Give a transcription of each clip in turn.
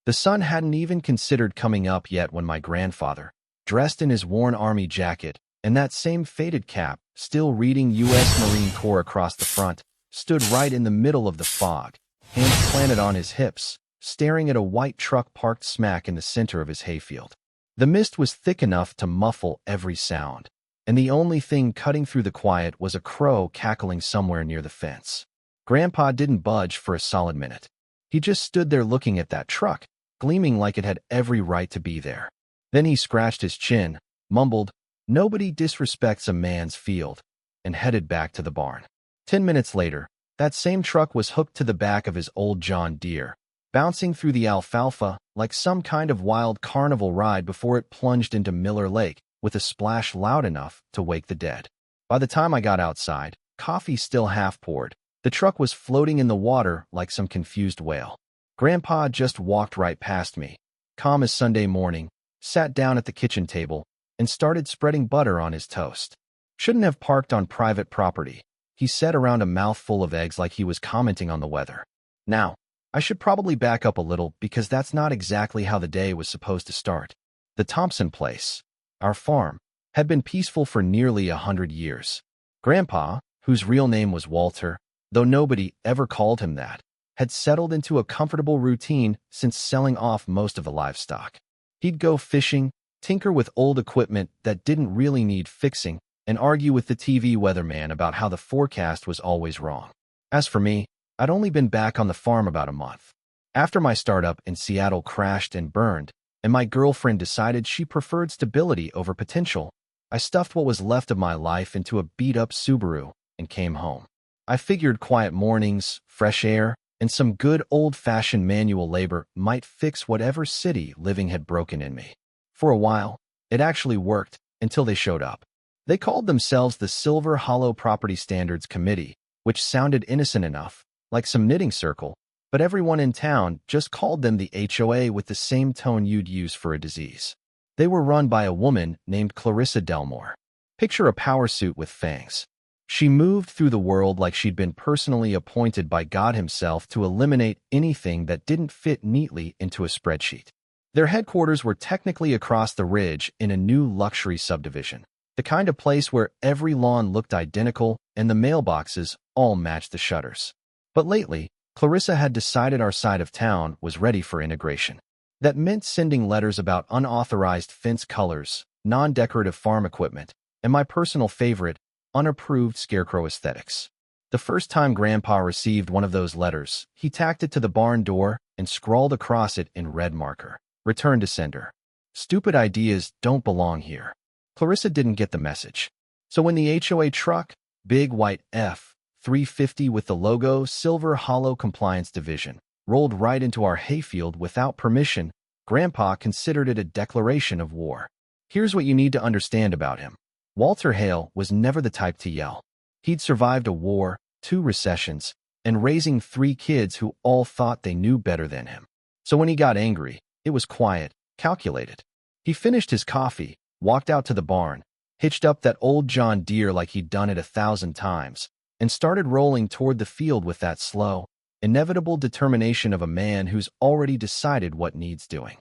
The sun hadn't even considered coming up yet when my grandfather, dressed in his worn army jacket and that same faded cap, still reading U.S. Marine Corps across the front, stood right in the middle of the fog, hands planted on his hips, staring at a white truck parked smack in the center of his hayfield. The mist was thick enough to muffle every sound, and the only thing cutting through the quiet was a crow cackling somewhere near the fence. Grandpa didn't budge for a solid minute. He just stood there looking at that truck, gleaming like it had every right to be there. Then he scratched his chin, mumbled, "Nobody disrespects a man's field," and headed back to the barn. 10 minutes later, that same truck was hooked to the back of his old John Deere, bouncing through the alfalfa like some kind of wild carnival ride before it plunged into Miller Lake with a splash loud enough to wake the dead. By the time I got outside, coffee still half poured, the truck was floating in the water like some confused whale. Grandpa just walked right past me, calm as Sunday morning, sat down at the kitchen table, and started spreading butter on his toast. "Shouldn't have parked on private property," he said around a mouthful of eggs like he was commenting on the weather. Now, I should probably back up a little because that's not exactly how the day was supposed to start. The Thompson place, our farm, had been peaceful for nearly 100 years. Grandpa, whose real name was Walter, though nobody ever called him that, had settled into a comfortable routine since selling off most of the livestock. He'd go fishing, tinker with old equipment that didn't really need fixing, and argue with the TV weatherman about how the forecast was always wrong. As for me, I'd only been back on the farm about a month. After my startup in Seattle crashed and burned, and my girlfriend decided she preferred stability over potential, I stuffed what was left of my life into a beat-up Subaru and came home. I figured quiet mornings, fresh air, and some good old-fashioned manual labor might fix whatever city living had broken in me. For a while, it actually worked until they showed up. They called themselves the Silver Hollow Property Standards Committee, which sounded innocent enough, like some knitting circle, but everyone in town just called them the HOA with the same tone you'd use for a disease. They were run by a woman named Clarissa Delmore. Picture a power suit with fangs. She moved through the world like she'd been personally appointed by God himself to eliminate anything that didn't fit neatly into a spreadsheet. Their headquarters were technically across the ridge in a new luxury subdivision, the kind of place where every lawn looked identical and the mailboxes all matched the shutters. But lately, Clarissa had decided our side of town was ready for integration. That meant sending letters about unauthorized fence colors, non-decorative farm equipment, and my personal favorite, unapproved scarecrow aesthetics. The first time Grandpa received one of those letters, he tacked it to the barn door and scrawled across it in red marker, "Return to sender. Stupid ideas don't belong here." Clarissa didn't get the message. So when the HOA truck, big white F-350 with the logo Silver Hollow Compliance Division, rolled right into our hayfield without permission, Grandpa considered it a declaration of war. Here's what you need to understand about him. Walter Hale was never the type to yell. He'd survived a war, 2 recessions, and raising 3 kids who all thought they knew better than him. So when he got angry, it was quiet, calculated. He finished his coffee, walked out to the barn, hitched up that old John Deere like he'd done it 1,000 times, and started rolling toward the field with that slow, inevitable determination of a man who's already decided what needs doing.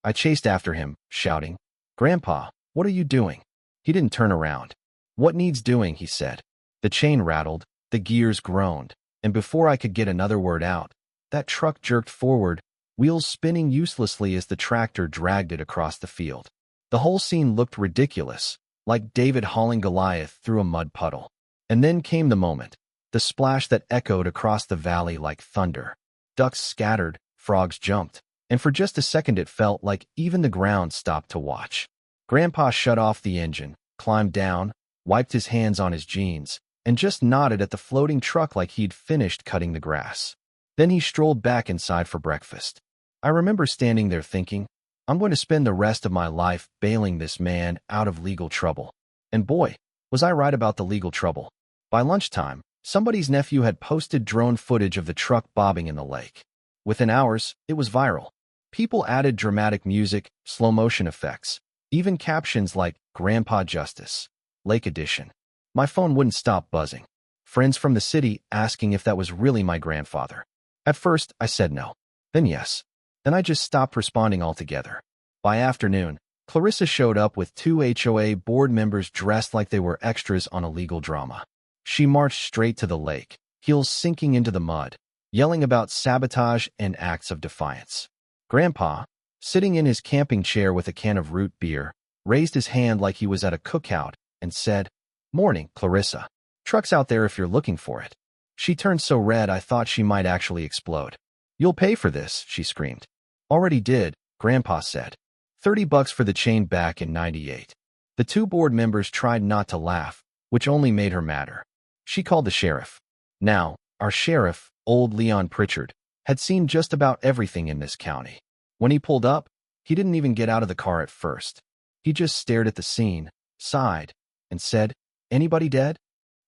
I chased after him, shouting, "Grandpa, what are you doing?" He didn't turn around. "What needs doing?" he said. The chain rattled, the gears groaned, and before I could get another word out, that truck jerked forward, wheels spinning uselessly as the tractor dragged it across the field. The whole scene looked ridiculous, like David hauling Goliath through a mud puddle. And then came the moment, the splash that echoed across the valley like thunder. Ducks scattered, frogs jumped, and for just a second it felt like even the ground stopped to watch. Grandpa shut off the engine, climbed down, wiped his hands on his jeans, and just nodded at the floating truck like he'd finished cutting the grass. Then he strolled back inside for breakfast. I remember standing there thinking, I'm going to spend the rest of my life bailing this man out of legal trouble. And boy, was I right about the legal trouble. By lunchtime, somebody's nephew had posted drone footage of the truck bobbing in the lake. Within hours, it was viral. People added dramatic music, slow-motion effects, even captions like Grandpa Justice, Lake Edition. My phone wouldn't stop buzzing. Friends from the city asking if that was really my grandfather. At first, I said no. Then yes. Then I just stopped responding altogether. By afternoon, Clarissa showed up with 2 HOA board members dressed like they were extras on a legal drama. She marched straight to the lake, heels sinking into the mud, yelling about sabotage and acts of defiance. Grandpa, sitting in his camping chair with a can of root beer, raised his hand like he was at a cookout and said, "Morning, Clarissa. Truck's out there if you're looking for it." She turned so red I thought she might actually explode. "You'll pay for this," she screamed. "Already did," Grandpa said. $30 for the chain back in '98. The 2 board members tried not to laugh, which only made her madder. She called the sheriff. Now, our sheriff, old Leon Pritchard, had seen just about everything in this county. When he pulled up, he didn't even get out of the car at first. He just stared at the scene, sighed, and said, "Anybody dead?"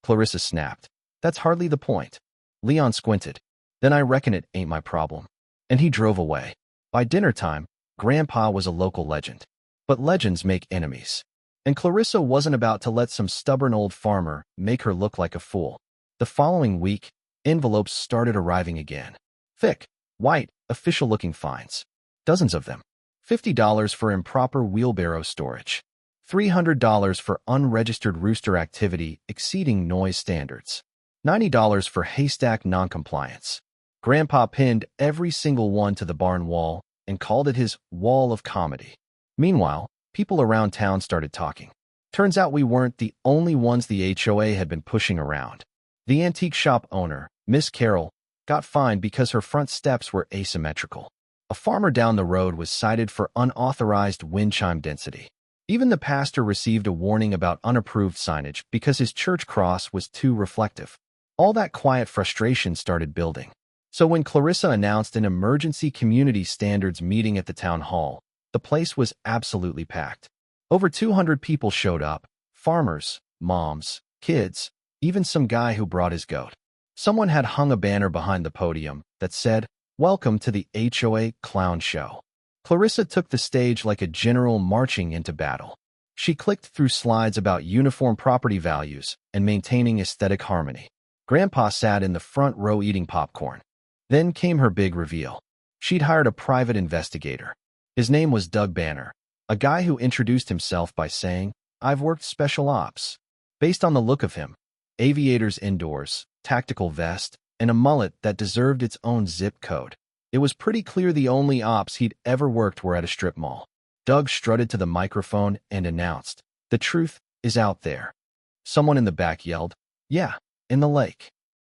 Clarissa snapped. "That's hardly the point." Leon squinted. "Then I reckon it ain't my problem." And he drove away. By dinner time, Grandpa was a local legend. But legends make enemies. And Clarissa wasn't about to let some stubborn old farmer make her look like a fool. The following week, envelopes started arriving again. Thick, white, official-looking fines. Dozens of them. $50 for improper wheelbarrow storage. $300 for unregistered rooster activity exceeding noise standards. $90 for haystack noncompliance. Grandpa pinned every single one to the barn wall and called it his wall of comedy. Meanwhile, people around town started talking. Turns out we weren't the only ones the HOA had been pushing around. The antique shop owner, Miss Carroll, got fined because her front steps were asymmetrical. A farmer down the road was cited for unauthorized wind chime density. Even the pastor received a warning about unapproved signage because his church cross was too reflective. All that quiet frustration started building. So when Clarissa announced an emergency community standards meeting at the town hall, the place was absolutely packed. Over 200 people showed up, farmers, moms, kids, even some guy who brought his goat. Someone had hung a banner behind the podium that said, "Welcome to the HOA Clown Show." Clarissa took the stage like a general marching into battle. She clicked through slides about uniform property values and maintaining aesthetic harmony. Grandpa sat in the front row eating popcorn. Then came her big reveal. She'd hired a private investigator. His name was Doug Banner, a guy who introduced himself by saying, "I've worked special ops." Based on the look of him, aviators indoors, tactical vest, and a mullet that deserved its own zip code. It was pretty clear the only ops he'd ever worked were at a strip mall. Doug strutted to the microphone and announced, "The truth is out there." Someone in the back yelled, "Yeah, in the lake."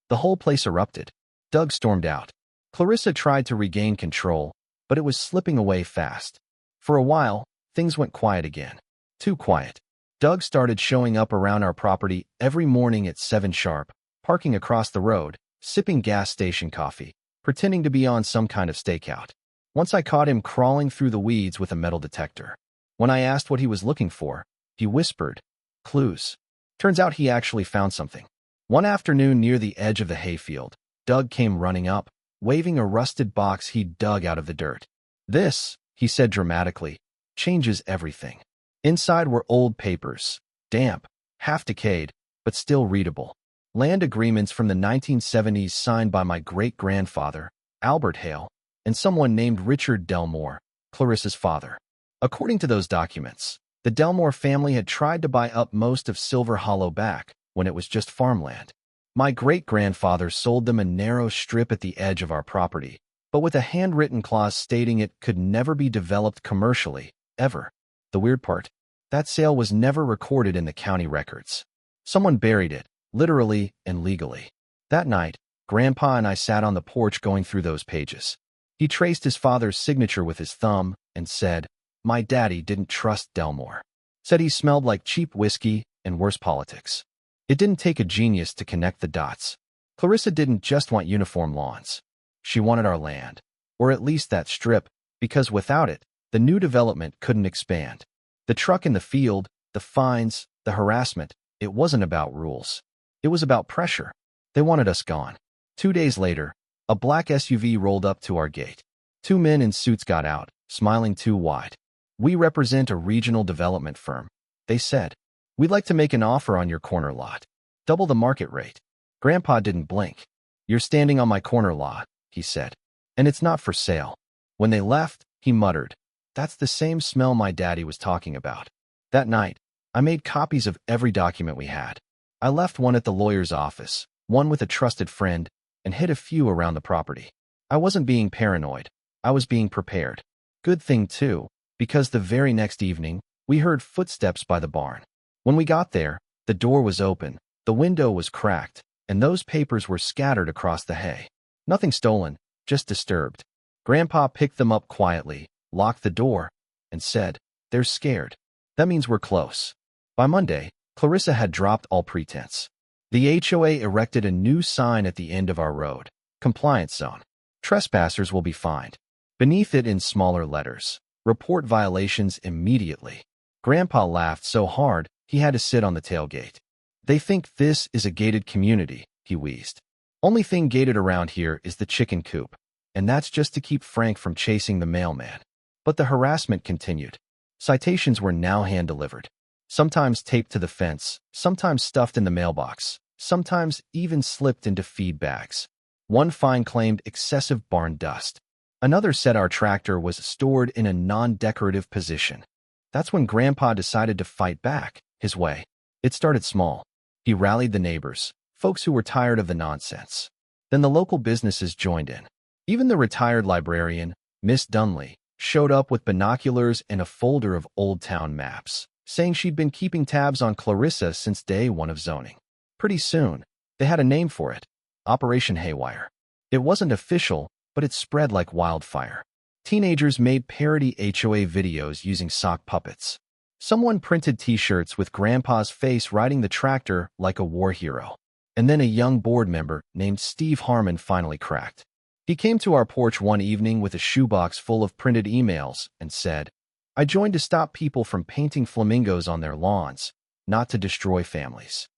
The whole place erupted. Doug stormed out. Clarissa tried to regain control, but it was slipping away fast. For a while, things went quiet again. Too quiet. Doug started showing up around our property every morning at 7 sharp, parking across the road, sipping gas station coffee, pretending to be on some kind of stakeout. Once I caught him crawling through the weeds with a metal detector. When I asked what he was looking for, he whispered, "Clues." Turns out he actually found something. One afternoon near the edge of the hayfield, Doug came running up, waving a rusted box he'd dug out of the dirt. "This," he said dramatically, "changes everything." Inside were old papers, damp, half decayed, but still readable. Land agreements from the 1970s signed by my great-grandfather, Albert Hale, and someone named Richard Delmore, Clarissa's father. According to those documents, the Delmore family had tried to buy up most of Silver Hollow back when it was just farmland. My great-grandfather sold them a narrow strip at the edge of our property, but with a handwritten clause stating it could never be developed commercially, ever. The weird part, that sale was never recorded in the county records. Someone buried it, literally and legally. That night, Grandpa and I sat on the porch going through those pages. He traced his father's signature with his thumb and said, "My daddy didn't trust Delmore. Said he smelled like cheap whiskey and worse politics." It didn't take a genius to connect the dots. Clarissa didn't just want uniform lawns. She wanted our land, or at least that strip, because without it, the new development couldn't expand. The truck in the field, the fines, the harassment, it wasn't about rules. It was about pressure. They wanted us gone. 2 days later, a black SUV rolled up to our gate. 2 men in suits got out, smiling too wide. "We represent a regional development firm," they said. "We'd like to make an offer on your corner lot. Double the market rate." Grandpa didn't blink. "You're standing on my corner lot," he said. "And it's not for sale." When they left, he muttered, "That's the same smell my daddy was talking about." That night, I made copies of every document we had. I left one at the lawyer's office, one with a trusted friend, and hid a few around the property. I wasn't being paranoid. I was being prepared. Good thing, too, because the very next evening, we heard footsteps by the barn. When we got there, the door was open, the window was cracked, and those papers were scattered across the hay. Nothing stolen, just disturbed. Grandpa picked them up quietly, locked the door, and said, "They're scared. That means we're close." By Monday, Clarissa had dropped all pretense. The HOA erected a new sign at the end of our road. "Compliance zone. Trespassers will be fined." Beneath it in smaller letters, "Report violations immediately." Grandpa laughed so hard he had to sit on the tailgate. "They think this is a gated community," he wheezed. "Only thing gated around here is the chicken coop, and that's just to keep Frank from chasing the mailman." But the harassment continued. Citations were now hand-delivered. Sometimes taped to the fence, sometimes stuffed in the mailbox, sometimes even slipped into feed bags. One fine claimed excessive barn dust. Another said our tractor was stored in a non-decorative position. That's when Grandpa decided to fight back, his way. It started small. He rallied the neighbors, folks who were tired of the nonsense. Then the local businesses joined in. Even the retired librarian, Miss Dunley, showed up with binoculars and a folder of Old Town maps, saying she'd been keeping tabs on Clarissa since day one of zoning. Pretty soon, they had a name for it: Operation Haywire. It wasn't official, but it spread like wildfire. Teenagers made parody HOA videos using sock puppets. Someone printed t-shirts with Grandpa's face riding the tractor like a war hero. And then a young board member named Steve Harmon finally cracked. He came to our porch one evening with a shoebox full of printed emails and said, "I joined to stop people from painting flamingos on their lawns, not to destroy families."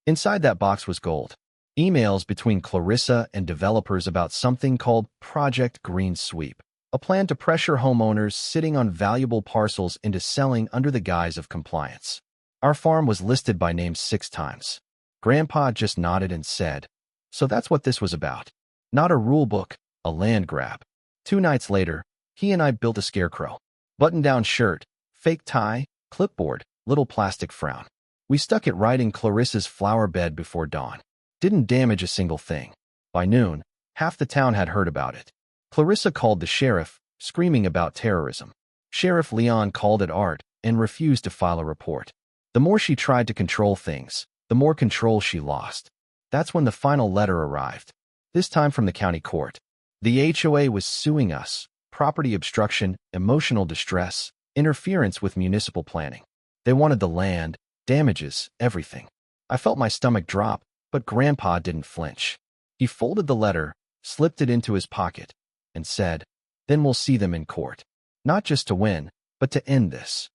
Inside that box was gold. Emails between Clarissa and developers about something called Project Green Sweep, a plan to pressure homeowners sitting on valuable parcels into selling under the guise of compliance. Our farm was listed by name 6 times. Grandpa just nodded and said, "So that's what this was about. Not a rule book, a land grab." 2 nights later, he and I built a scarecrow. Button-down shirt, fake tie, clipboard, little plastic frown. We stuck it right in Clarissa's flower bed before dawn. Didn't damage a single thing. By noon, half the town had heard about it. Clarissa called the sheriff, screaming about terrorism. Sheriff Leon called it art and refused to file a report. The more she tried to control things, the more control she lost. That's when the final letter arrived, this time from the county court. The HOA was suing us: property obstruction, emotional distress, interference with municipal planning. They wanted the land, damages, everything. I felt my stomach drop, but Grandpa didn't flinch. He folded the letter, slipped it into his pocket, and said, "Then we'll see them in court. Not just to win, but to end this."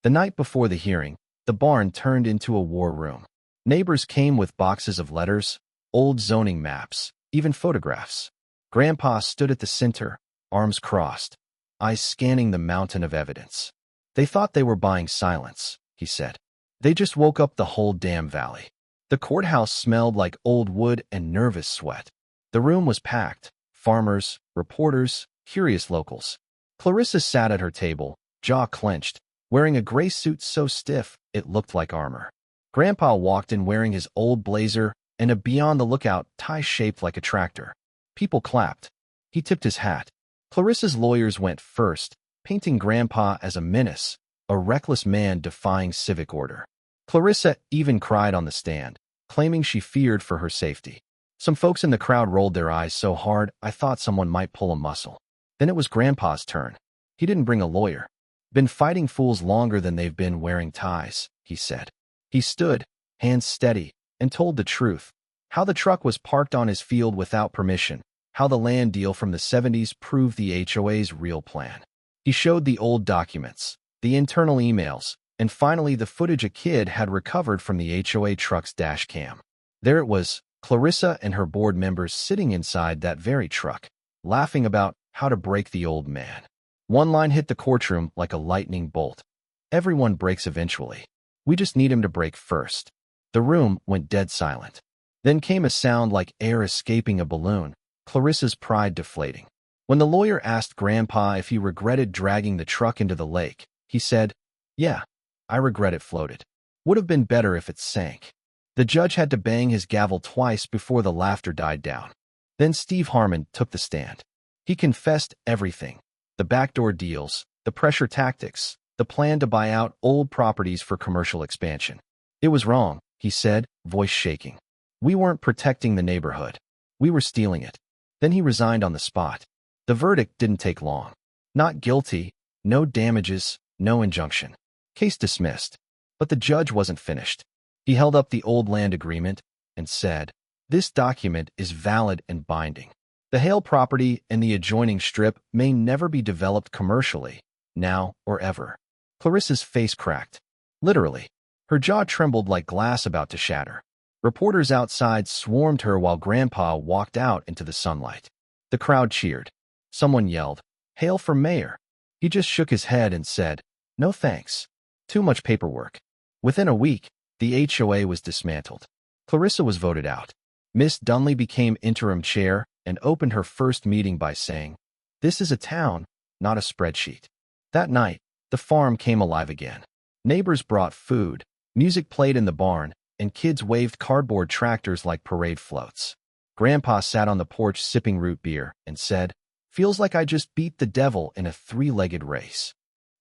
The night before the hearing, the barn turned into a war room. Neighbors came with boxes of letters, old zoning maps, even photographs. Grandpa stood at the center, arms crossed, eyes scanning the mountain of evidence. "They thought they were buying silence," he said. "They just woke up the whole damn valley." The courthouse smelled like old wood and nervous sweat. The room was packed: farmers, reporters, curious locals. Clarissa sat at her table, jaw clenched, wearing a gray suit so stiff it looked like armor. Grandpa walked in wearing his old blazer and a beyond-the-lookout tie shaped like a tractor. People clapped. He tipped his hat. Clarissa's lawyers went first, painting Grandpa as a menace, a reckless man defying civic order. Clarissa even cried on the stand, claiming she feared for her safety. Some folks in the crowd rolled their eyes so hard I thought someone might pull a muscle. Then it was Grandpa's turn. He didn't bring a lawyer. "Been fighting fools longer than they've been wearing ties," he said. He stood, hands steady, and told the truth. How the truck was parked on his field without permission, how the land deal from the 70s proved the HOA's real plan. He showed the old documents, the internal emails, and finally the footage a kid had recovered from the HOA truck's dash cam. There it was, Clarissa and her board members sitting inside that very truck, laughing about how to break the old man. One line hit the courtroom like a lightning bolt: "Everyone breaks eventually. We just need him to break first." The room went dead silent. Then came a sound like air escaping a balloon, Clarissa's pride deflating. When the lawyer asked Grandpa if he regretted dragging the truck into the lake, he said, "Yeah, I regret it floated. Would have been better if it sank." The judge had to bang his gavel twice before the laughter died down. Then Steve Harmon took the stand. He confessed everything: the backdoor deals, the pressure tactics, the plan to buy out old properties for commercial expansion. "It was wrong," he said, voice shaking. "We weren't protecting the neighborhood. We were stealing it." Then he resigned on the spot. The verdict didn't take long. Not guilty, no damages, no injunction. Case dismissed. But the judge wasn't finished. He held up the old land agreement and said, "This document is valid and binding. The Hale property and the adjoining strip may never be developed commercially, now or ever." Clarissa's face cracked. Literally. Her jaw trembled like glass about to shatter. Reporters outside swarmed her while Grandpa walked out into the sunlight. The crowd cheered. Someone yelled, "Hale for mayor." He just shook his head and said, "No thanks. Too much paperwork." Within a week, the HOA was dismantled. Clarissa was voted out. Miss Dunley became interim chair and opened her first meeting by saying, "This is a town, not a spreadsheet." That night, the farm came alive again. Neighbors brought food, music played in the barn, and kids waved cardboard tractors like parade floats. Grandpa sat on the porch sipping root beer and said, "Feels like I just beat the devil in a three-legged race."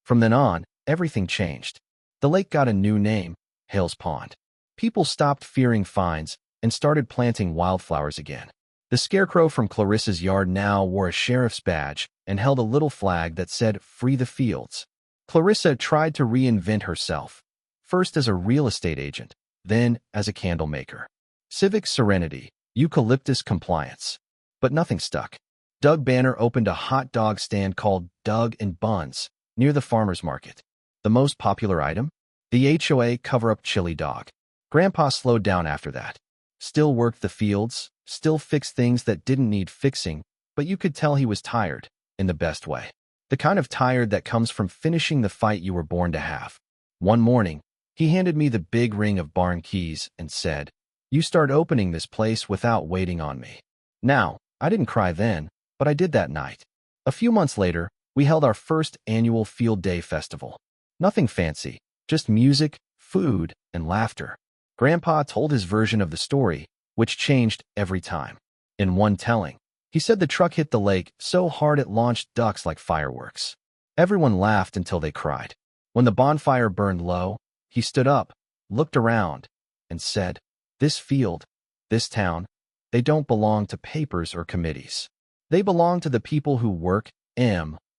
From then on, everything changed. The lake got a new name, Hale's Pond. People stopped fearing fines and started planting wildflowers again. The scarecrow from Clarissa's yard now wore a sheriff's badge and held a little flag that said, "Free the Fields." Clarissa tried to reinvent herself, first as a real estate agent, then as a candle maker. Civic serenity, eucalyptus compliance. But nothing stuck. Doug Banner opened a hot dog stand called Doug and Buns near the farmer's market. The most popular item? The HOA cover-up chili dog. Grandpa slowed down after that. Still worked the fields, still fixed things that didn't need fixing, but you could tell he was tired, in the best way. The kind of tired that comes from finishing the fight you were born to have. One morning, he handed me the big ring of barn keys and said, "You start opening this place without waiting on me." Now, I didn't cry then, but I did that night. A few months later, we held our first annual Field Day festival. Nothing fancy, just music, food, and laughter. Grandpa told his version of the story, which changed every time. In one telling, he said the truck hit the lake so hard it launched ducks like fireworks. Everyone laughed until they cried. When the bonfire burned low, he stood up, looked around, and said, "This field, this town, they don't belong to papers or committees. They belong to the people who work,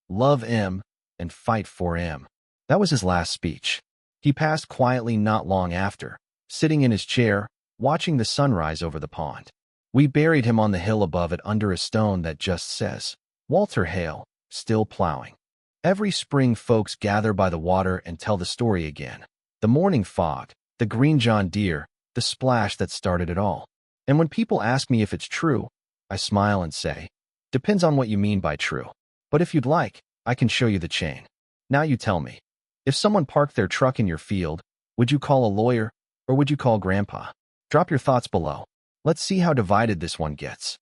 love and fight for him." That was his last speech. He passed quietly not long after, sitting in his chair, watching the sunrise over the pond. We buried him on the hill above it under a stone that just says, "Walter Hale, still plowing." Every spring folks gather by the water and tell the story again. The morning fog, the green John Deere, the splash that started it all. And when people ask me if it's true, I smile and say, "Depends on what you mean by true. But if you'd like, I can show you the chain." Now you tell me, if someone parked their truck in your field, would you call a lawyer or would you call Grandpa? Drop your thoughts below. Let's see how divided this one gets.